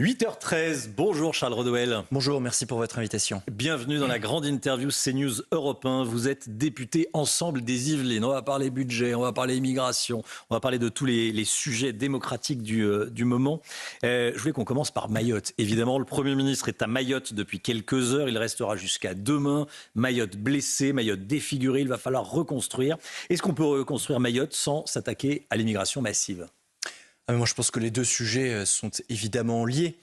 8h13, bonjour Charles Redouel. Bonjour, merci pour votre invitation. Bienvenue dans la grande interview CNews Europe 1. Vous êtes député Ensemble des Yvelines. On va parler budget, on va parler immigration, on va parler de tous les sujets démocratiques du moment. Je voulais qu'on commence par Mayotte. Évidemment, le Premier ministre est à Mayotte depuis quelques heures. Il restera jusqu'à demain. Mayotte blessée, Mayotte défigurée. Il va falloir reconstruire. Est-ce qu'on peut reconstruire Mayotte sans s'attaquer à l'immigration massive ? Moi, je pense que les deux sujets sont évidemment liés.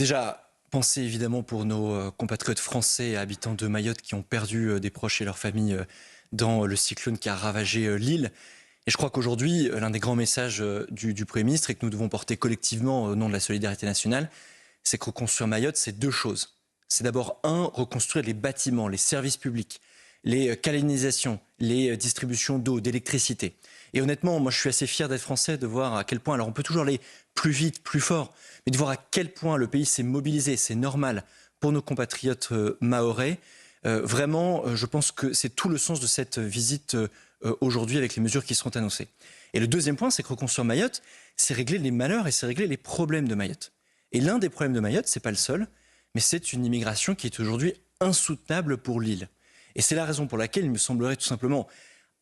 Déjà, pensez évidemment pour nos compatriotes français et habitants de Mayotte qui ont perdu des proches et leurs familles dans le cyclone qui a ravagé l'île. Et je crois qu'aujourd'hui, l'un des grands messages du Premier ministre et que nous devons porter collectivement au nom de la solidarité nationale, c'est que reconstruire Mayotte, c'est deux choses. C'est d'abord, reconstruire les bâtiments, les services publics, les canalisations, les distributions d'eau, d'électricité. Et honnêtement, moi je suis assez fier d'être français, de voir à quel point, alors on peut toujours aller plus vite, plus fort, mais de voir à quel point le pays s'est mobilisé, c'est normal pour nos compatriotes mahorais. Vraiment, je pense que c'est tout le sens de cette visite aujourd'hui avec les mesures qui seront annoncées. Et le deuxième point, c'est que reconstruire Mayotte, c'est régler les malheurs et c'est régler les problèmes de Mayotte. Et l'un des problèmes de Mayotte, c'est pas le seul, mais c'est une immigration qui est aujourd'hui insoutenable pour l'île. Et c'est la raison pour laquelle il me semblerait tout simplement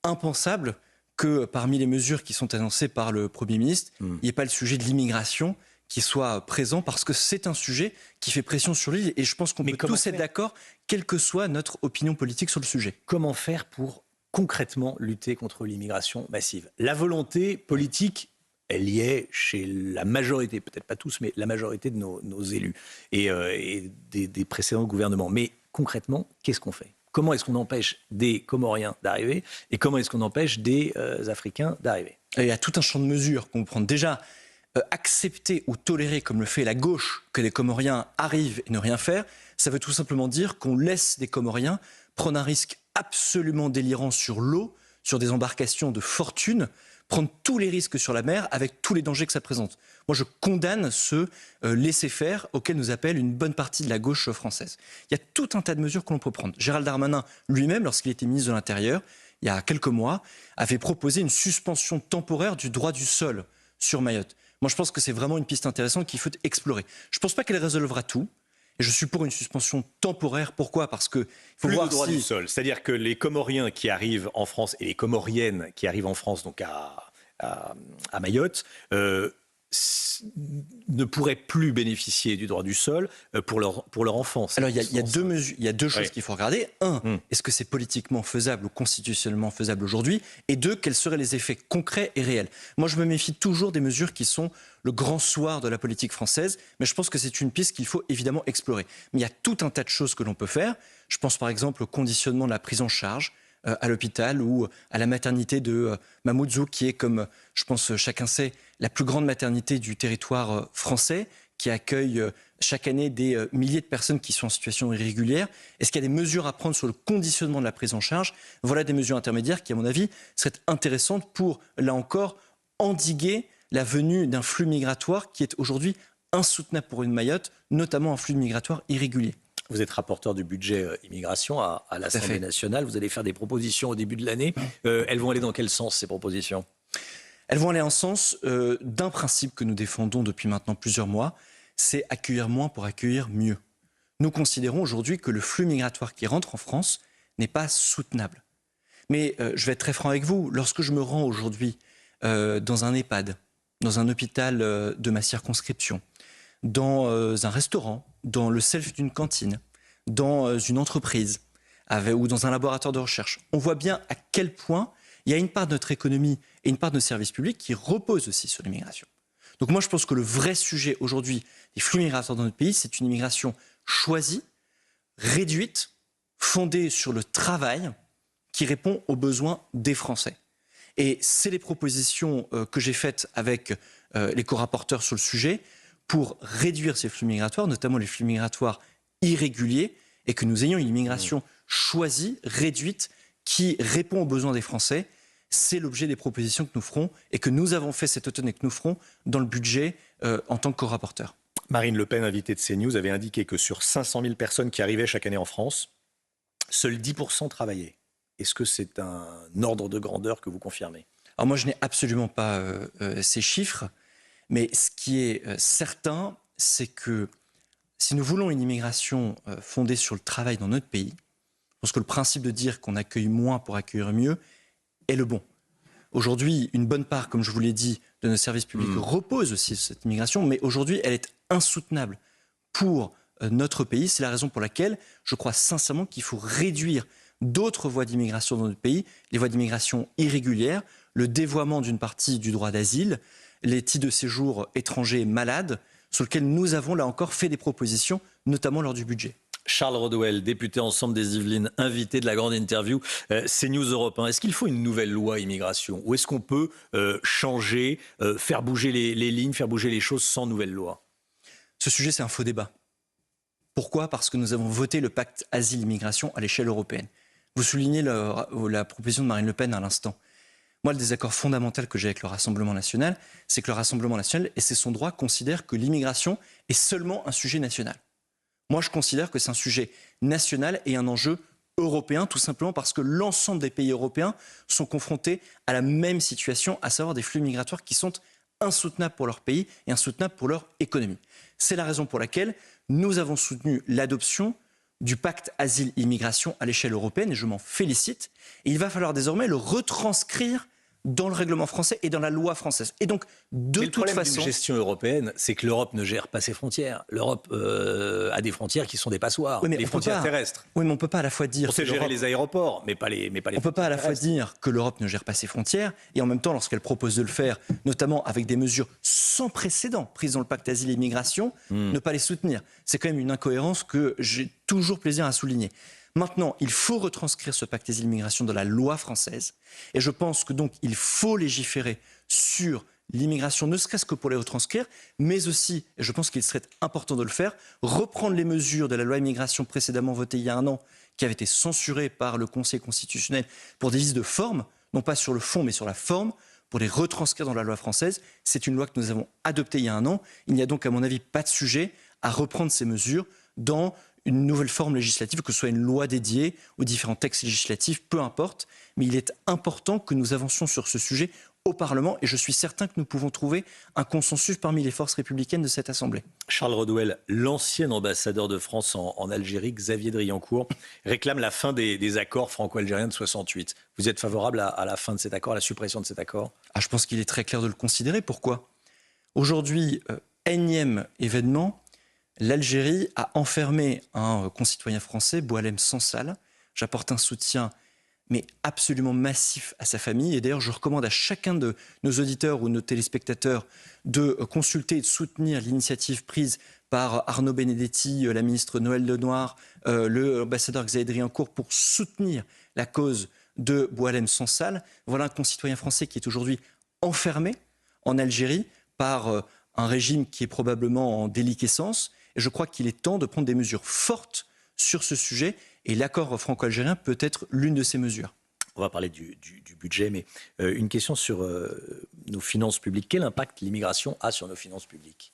impensable que parmi les mesures qui sont annoncées par le Premier ministre, il n'y ait pas le sujet de l'immigration qui soit présent, parce que c'est un sujet qui fait pression sur l'île. Et je pense qu'on peut tous être d'accord, quelle que soit notre opinion politique sur le sujet. Comment faire pour concrètement lutter contre l'immigration massive ? La volonté politique, elle y est chez la majorité, peut-être pas tous, mais la majorité de nos élus et des précédents gouvernements. Mais concrètement, qu'est-ce qu'on fait ? Comment est-ce qu'on empêche des Comoriens d'arriver et comment est-ce qu'on empêche des Africains d'arriver ? Il y a tout un champ de mesures qu'on peut prendre. Déjà, accepter ou tolérer, comme le fait la gauche, que les Comoriens arrivent et ne rien faire, ça veut tout simplement dire qu'on laisse des Comoriens prendre un risque absolument délirant sur l'eau, sur des embarcations de fortune, prendre tous les risques sur la mer avec tous les dangers que ça présente. Moi, je condamne ce laisser-faire auquel nous appelle une bonne partie de la gauche française. Il y a tout un tas de mesures que l'on peut prendre. Gérald Darmanin lui-même, lorsqu'il était ministre de l'Intérieur, il y a quelques mois, avait proposé une suspension temporaire du droit du sol sur Mayotte. Moi, je pense que c'est vraiment une piste intéressante qu'il faut explorer. Je ne pense pas qu'elle résolvera tout. Et je suis pour une suspension temporaire. Pourquoi ? Parce qu'il faut voir le droit du sol. C'est-à-dire que les Comoriens qui arrivent en France et les Comoriennes qui arrivent en France, donc à Mayotte, ne pourraient plus bénéficier du droit du sol pour leur enfance. Alors, il y a deux choses qu'il faut regarder. Est-ce que c'est politiquement faisable ou constitutionnellement faisable aujourd'hui ? Et deux, quels seraient les effets concrets et réels ? Moi, je me méfie toujours des mesures qui sont le grand soir de la politique française, mais je pense que c'est une piste qu'il faut évidemment explorer. Mais il y a tout un tas de choses que l'on peut faire. Je pense par exemple au conditionnement de la prise en charge à l'hôpital ou à la maternité de Mamoudzou, qui est, comme je pense chacun sait, la plus grande maternité du territoire français, qui accueille chaque année des milliers de personnes qui sont en situation irrégulière. Est-ce qu'il y a des mesures à prendre sur le conditionnement de la prise en charge ? Voilà des mesures intermédiaires qui, à mon avis, seraient intéressantes pour, là encore, endiguer la venue d'un flux migratoire qui est aujourd'hui insoutenable pour une Mayotte, notamment un flux migratoire irrégulier. Vous êtes rapporteur du budget immigration à l'Assemblée nationale. Vous allez faire des propositions au début de l'année. Elles vont aller dans quel sens, ces propositions ? Elles vont aller en sens d'un principe que nous défendons depuis maintenant plusieurs mois, c'est accueillir moins pour accueillir mieux. Nous considérons aujourd'hui que le flux migratoire qui rentre en France n'est pas soutenable. Mais je vais être très franc avec vous, lorsque je me rends aujourd'hui dans un EHPAD, dans un hôpital de ma circonscription, dans un restaurant, dans le self d'une cantine, dans une entreprise ou dans un laboratoire de recherche, on voit bien à quel point il y a une part de notre économie et une part de nos services publics qui repose aussi sur l'immigration. Donc moi, je pense que le vrai sujet aujourd'hui des flux migratoires dans notre pays, c'est une immigration choisie, réduite, fondée sur le travail, qui répond aux besoins des Français. Et c'est les propositions que j'ai faites avec les co-rapporteurs sur le sujet pour réduire ces flux migratoires, notamment les flux migratoires irréguliers, et que nous ayons une immigration choisie, réduite, qui répond aux besoins des Français. C'est l'objet des propositions que nous ferons et que nous avons fait cet automne et que nous ferons dans le budget en tant que co-rapporteur. Marine Le Pen, invitée de CNews, avait indiqué que sur 500 000 personnes qui arrivaient chaque année en France, seuls 10% travaillaient. Est-ce que c'est un ordre de grandeur que vous confirmez ? Alors moi, je n'ai absolument pas ces chiffres, mais ce qui est certain, c'est que si nous voulons une immigration fondée sur le travail dans notre pays, je pense que le principe de dire qu'on accueille moins pour accueillir mieux est le bon. Aujourd'hui, une bonne part, comme je vous l'ai dit, de nos services publics repose aussi sur cette immigration, mais aujourd'hui, elle est insoutenable pour notre pays. C'est la raison pour laquelle je crois sincèrement qu'il faut réduire d'autres voies d'immigration dans notre pays, les voies d'immigration irrégulières, le dévoiement d'une partie du droit d'asile, les titres de séjour étrangers malades, sur lesquels nous avons là encore fait des propositions, notamment lors du budget. Charles Rodwell, député Ensemble des Yvelines, invité de la grande interview CNews Europe 1. Est-ce qu'il faut une nouvelle loi immigration ou est-ce qu'on peut changer, faire bouger les lignes, faire bouger les choses sans nouvelle loi? Ce sujet, c'est un faux débat. Pourquoi ? Parce que nous avons voté le pacte asile-immigration à l'échelle européenne. Vous soulignez la proposition de Marine Le Pen à l'instant. Moi, le désaccord fondamental que j'ai avec le Rassemblement national, c'est que le Rassemblement national, et c'est son droit, considère que l'immigration est seulement un sujet national. Moi, je considère que c'est un sujet national et un enjeu européen, tout simplement parce que l'ensemble des pays européens sont confrontés à la même situation, à savoir des flux migratoires qui sont insoutenables pour leur pays et insoutenables pour leur économie. C'est la raison pour laquelle nous avons soutenu l'adoption du pacte asile-immigration à l'échelle européenne, et je m'en félicite. Et il va falloir désormais le retranscrire dans le règlement français et dans la loi française. Et donc, de toute façon... Le problème d'une gestion européenne, c'est que l'Europe ne gère pas ses frontières. L'Europe a des frontières qui sont des passoires, oui, les frontières terrestres. Oui, mais on ne peut pas à la fois dire... On sait gérer les aéroports, mais pas les on ne peut pas à la fois dire que l'Europe ne gère pas ses frontières, et en même temps, lorsqu'elle propose de le faire, notamment avec des mesures sans précédent prises dans le pacte asile et immigration, ne pas les soutenir. C'est quand même une incohérence que j'ai toujours plaisir à souligner. Maintenant, il faut retranscrire ce pacte asile-immigration dans la loi française. Et je pense que donc il faut légiférer sur l'immigration, ne serait-ce que pour les retranscrire, mais aussi, et je pense qu'il serait important de le faire, reprendre les mesures de la loi immigration précédemment votée il y a un an, qui avait été censurée par le Conseil constitutionnel pour des vices de forme, non pas sur le fond, mais sur la forme, pour les retranscrire dans la loi française. C'est une loi que nous avons adoptée il y a un an. Il n'y a donc, à mon avis, pas de sujet à reprendre ces mesures dans une nouvelle forme législative, que ce soit une loi dédiée aux différents textes législatifs, peu importe. Mais il est important que nous avancions sur ce sujet au Parlement et je suis certain que nous pouvons trouver un consensus parmi les forces républicaines de cette Assemblée. Charles Rodwell, l'ancien ambassadeur de France en Algérie, Xavier Driancourt, réclame la fin des accords franco-algériens de 68. Vous êtes favorable à la fin de cet accord, à la suppression de cet accord ? Je pense qu'il est très clair de le considérer. Pourquoi ? Aujourd'hui, énième événement, l'Algérie a enfermé un concitoyen français, Boualem Sansal. J'apporte un soutien mais absolument massif à sa famille. Et d'ailleurs, je recommande à chacun de nos auditeurs ou nos téléspectateurs de consulter et de soutenir l'initiative prise par Arnaud Benedetti, la ministre Noël Lenoir, l'ambassadeur Xavier Driancourt pour soutenir la cause de Boualem Sansal. Voilà un concitoyen français qui est aujourd'hui enfermé en Algérie par un régime qui est probablement en déliquescence. Et je crois qu'il est temps de prendre des mesures fortes sur ce sujet. Et l'accord franco-algérien peut être l'une de ces mesures. On va parler du budget, mais une question sur nos finances publiques. Quel impact l'immigration a sur nos finances publiques ?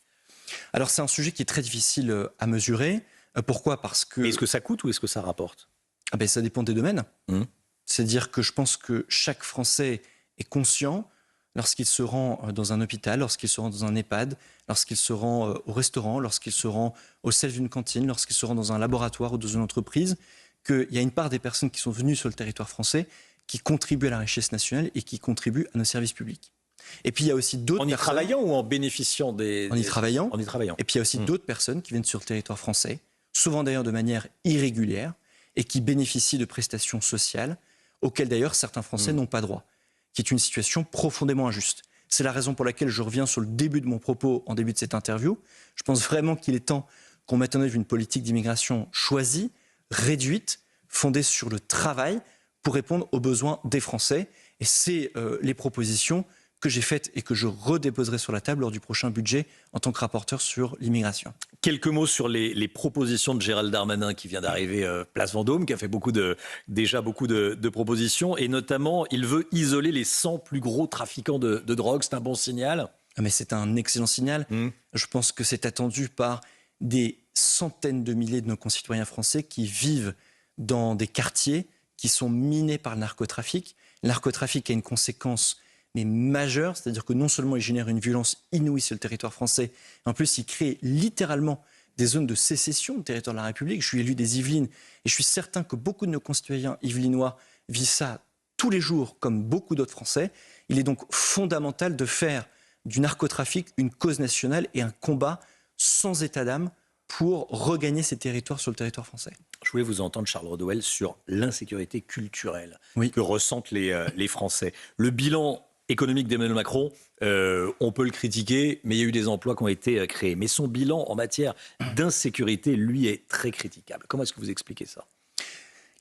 Alors c'est un sujet qui est très difficile à mesurer. Pourquoi ? Parce que... Mais est-ce que ça coûte ou est-ce que ça rapporte ? Ça dépend des domaines. C'est-à-dire que je pense que chaque Français est conscient lorsqu'il se rend dans un hôpital, lorsqu'il se rend dans un EHPAD, lorsqu'il se rend au restaurant, lorsqu'il se rend au self d'une cantine, lorsqu'il se rend dans un laboratoire ou dans une entreprise, qu'il y a une part des personnes qui sont venues sur le territoire français qui contribuent à la richesse nationale et qui contribuent à nos services publics. Et puis il y a aussi d'autres personnes... En y travaillant ou en bénéficiant des... En y travaillant. En y travaillant. Et puis il y a aussi d'autres personnes qui viennent sur le territoire français, souvent d'ailleurs de manière irrégulière, et qui bénéficient de prestations sociales, auxquelles d'ailleurs certains Français n'ont pas droit, qui est une situation profondément injuste. C'est la raison pour laquelle je reviens sur le début de mon propos en début de cette interview. Je pense vraiment qu'il est temps qu'on mette en œuvre une politique d'immigration choisie, réduite, fondée sur le travail pour répondre aux besoins des Français. Et c'est les propositions que j'ai faites et que je redéposerai sur la table lors du prochain budget en tant que rapporteur sur l'immigration. Quelques mots sur les propositions de Gérald Darmanin qui vient d'arriver place Vendôme, qui a fait déjà beaucoup de propositions. Et notamment, il veut isoler les 100 plus gros trafiquants de drogue. C'est un bon signal ? Mais c'est un excellent signal. Je pense que c'est attendu par des centaines de milliers de nos concitoyens français qui vivent dans des quartiers qui sont minés par le narcotrafic. Le narcotrafic a une conséquence mais majeur, c'est-à-dire que non seulement il génère une violence inouïe sur le territoire français, en plus il crée littéralement des zones de sécession du territoire de la République. Je suis élu des Yvelines et je suis certain que beaucoup de nos concitoyens yvelinois vivent ça tous les jours comme beaucoup d'autres Français. Il est donc fondamental de faire du narcotrafic une cause nationale et un combat sans état d'âme pour regagner ces territoires sur le territoire français. Je voulais vous entendre, Charles Rodwell, sur l'insécurité culturelle que ressentent les Français. Le bilan économique d'Emmanuel Macron, on peut le critiquer, mais il y a eu des emplois qui ont été créés. Mais son bilan en matière d'insécurité, lui, est très critiquable. Comment est-ce que vous expliquez ça ?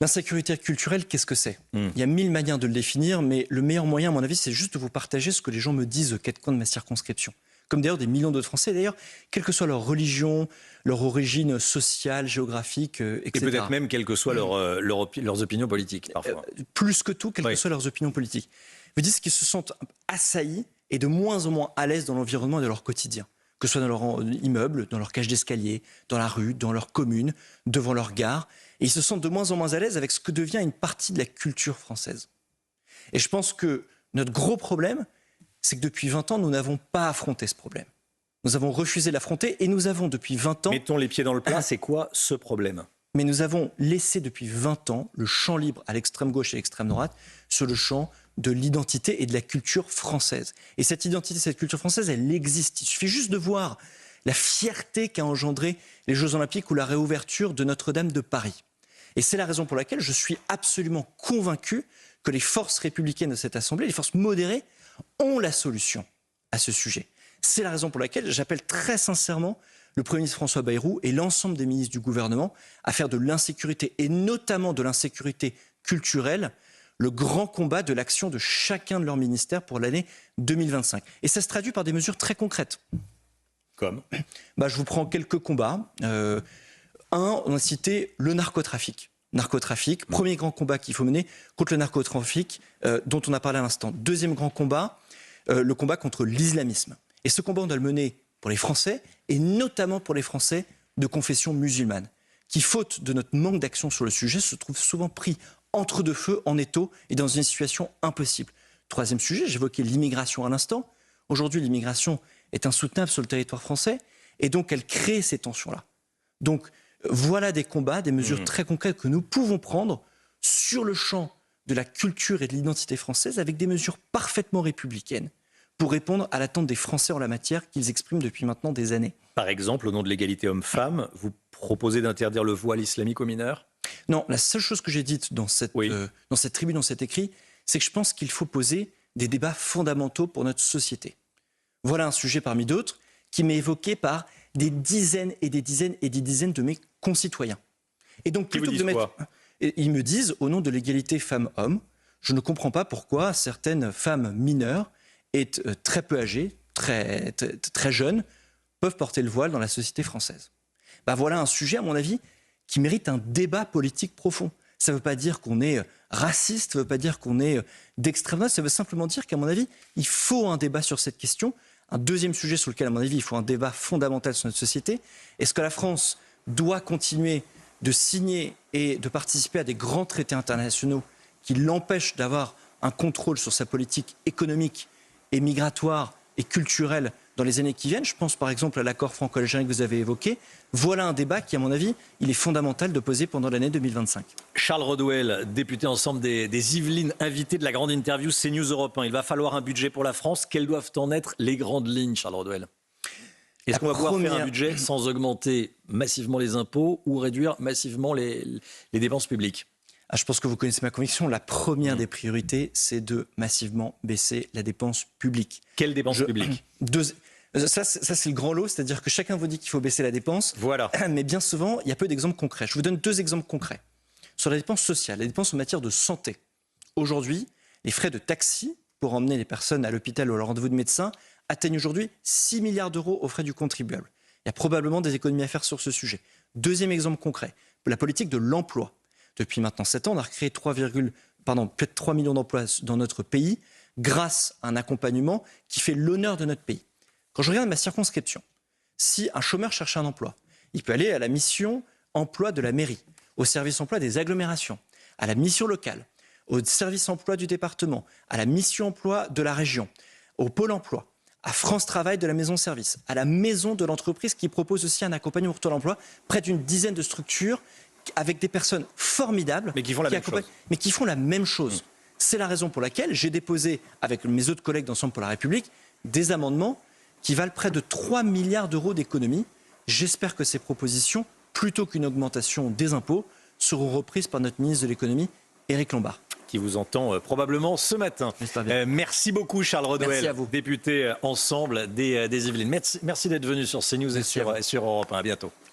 L'insécurité culturelle, qu'est-ce que c'est ? Il y a 1000 manières de le définir, mais le meilleur moyen, à mon avis, c'est juste de vous partager ce que les gens me disent aux quatre coins de ma circonscription. Comme d'ailleurs des millions d'autres Français, d'ailleurs, quelle que soit leur religion, leur origine sociale, géographique, etc. Et peut-être même quelles que soient leurs opinions politiques, parfois. Plus que tout, quelles que soient leurs opinions politiques. Ils me disent qu'ils se sentent assaillis et de moins en moins à l'aise dans l'environnement et dans leur quotidien. Que ce soit dans leur immeuble, dans leur cage d'escalier, dans la rue, dans leur commune, devant leur gare. Et ils se sentent de moins en moins à l'aise avec ce que devient une partie de la culture française. Et je pense que notre gros problème, c'est que depuis 20 ans, nous n'avons pas affronté ce problème. Nous avons refusé de l'affronter et nous avons depuis 20 ans... Mettons les pieds dans le plat, c'est quoi ce problème ? Mais nous avons laissé depuis 20 ans le champ libre à l'extrême gauche et à l'extrême droite sur le champ de l'identité et de la culture française. Et cette identité, cette culture française, elle existe. Il suffit juste de voir la fierté qu'a engendré les Jeux Olympiques ou la réouverture de Notre-Dame de Paris. Et c'est la raison pour laquelle je suis absolument convaincu que les forces républicaines de cette Assemblée, les forces modérées, ont la solution à ce sujet. C'est la raison pour laquelle j'appelle très sincèrement le Premier ministre François Bayrou et l'ensemble des ministres du gouvernement à faire de l'insécurité, et notamment de l'insécurité culturelle, le grand combat de l'action de chacun de leurs ministères pour l'année 2025. Et ça se traduit par des mesures très concrètes. Comme je vous prends quelques combats. On a cité le narcotrafic. Premier grand combat qu'il faut mener contre le narcotrafic, dont on a parlé à l'instant. Deuxième grand combat, le combat contre l'islamisme. Et ce combat, on doit le mener pour les Français, et notamment pour les Français de confession musulmane, qui, faute de notre manque d'action sur le sujet, se trouvent souvent pris entre deux feux, en étau, et dans une situation impossible. Troisième sujet, j'évoquais l'immigration à l'instant. Aujourd'hui, l'immigration est insoutenable sur le territoire français, et donc elle crée ces tensions-là. Donc, voilà des combats, des mesures très concrètes que nous pouvons prendre sur le champ de la culture et de l'identité française avec des mesures parfaitement républicaines pour répondre à l'attente des Français en la matière qu'ils expriment depuis maintenant des années. Par exemple, au nom de l'égalité homme-femme, vous proposez d'interdire le voile islamique aux mineurs ? Non, la seule chose que j'ai dite dans cette tribune, dans cet écrit, c'est que je pense qu'il faut poser des débats fondamentaux pour notre société. Voilà un sujet parmi d'autres qui m'est évoqué par des dizaines et des dizaines et des dizaines de mes concitoyens. Et donc, plutôt que de mettre... Ils me disent, au nom de l'égalité femmes-hommes, je ne comprends pas pourquoi certaines femmes mineures et très peu âgées, très jeunes, peuvent porter le voile dans la société française. Voilà un sujet, à mon avis, qui mérite un débat politique profond. Ça ne veut pas dire qu'on est raciste, ça ne veut pas dire qu'on est d'extrême droite, ça veut simplement dire qu'à mon avis, il faut un débat sur cette question. Un deuxième sujet sur lequel, à mon avis, il faut un débat fondamental sur notre société. Est-ce que la France doit continuer de signer et de participer à des grands traités internationaux qui l'empêchent d'avoir un contrôle sur sa politique économique et migratoire et culturelle dans les années qui viennent? Je pense par exemple à l'accord franco-algérien que vous avez évoqué. Voilà un débat qui, à mon avis, il est fondamental de poser pendant l'année 2025. Charles Rodwell, député Ensemble des Yvelines, invité de la grande interview CNews Europe 1. Il va falloir un budget pour la France. Quelles doivent en être les grandes lignes, Charles Rodwell? Est-ce qu'on va pouvoir faire un budget sans augmenter massivement les impôts ou réduire massivement les dépenses publiques? Je pense que vous connaissez ma conviction. La première des priorités, c'est de massivement baisser la dépense publique. Quelle dépense publique? Ça, c'est le grand lot, c'est-à-dire que chacun vous dit qu'il faut baisser la dépense. Voilà. Mais bien souvent, il y a peu d'exemples concrets. Je vous donne 2 exemples concrets. Sur la dépense sociale, la dépense en matière de santé. Aujourd'hui, les frais de taxi pour emmener les personnes à l'hôpital ou à leur rendez-vous de médecin atteignent aujourd'hui 6 milliards d'euros aux frais du contribuable. Il y a probablement des économies à faire sur ce sujet. Deuxième exemple concret, la politique de l'emploi. Depuis maintenant 7 ans, on a recréé peut-être 3 millions d'emplois dans notre pays grâce à un accompagnement qui fait l'honneur de notre pays. Quand je regarde ma circonscription, si un chômeur cherche un emploi, il peut aller à la mission emploi de la mairie, au service emploi des agglomérations, à la mission locale. au service emploi du département, à la mission emploi de la région, au pôle emploi, à France Travail de la maison service, à la maison de l'entreprise qui propose aussi un accompagnement au retour à l'emploi, près d'une dizaine de structures avec des personnes formidables mais qui font la même chose. Mais qui font la même chose. C'est la raison pour laquelle j'ai déposé avec mes autres collègues d'Ensemble pour la République des amendements qui valent près de 3 milliards d'euros d'économies. J'espère que ces propositions, plutôt qu'une augmentation des impôts, seront reprises par notre ministre de l'économie, Éric Lombard. Qui vous entend probablement ce matin. Merci beaucoup Charles Rodwell, député Ensemble des Yvelines. Merci d'être venu sur CNews et sur Europe 1. À bientôt.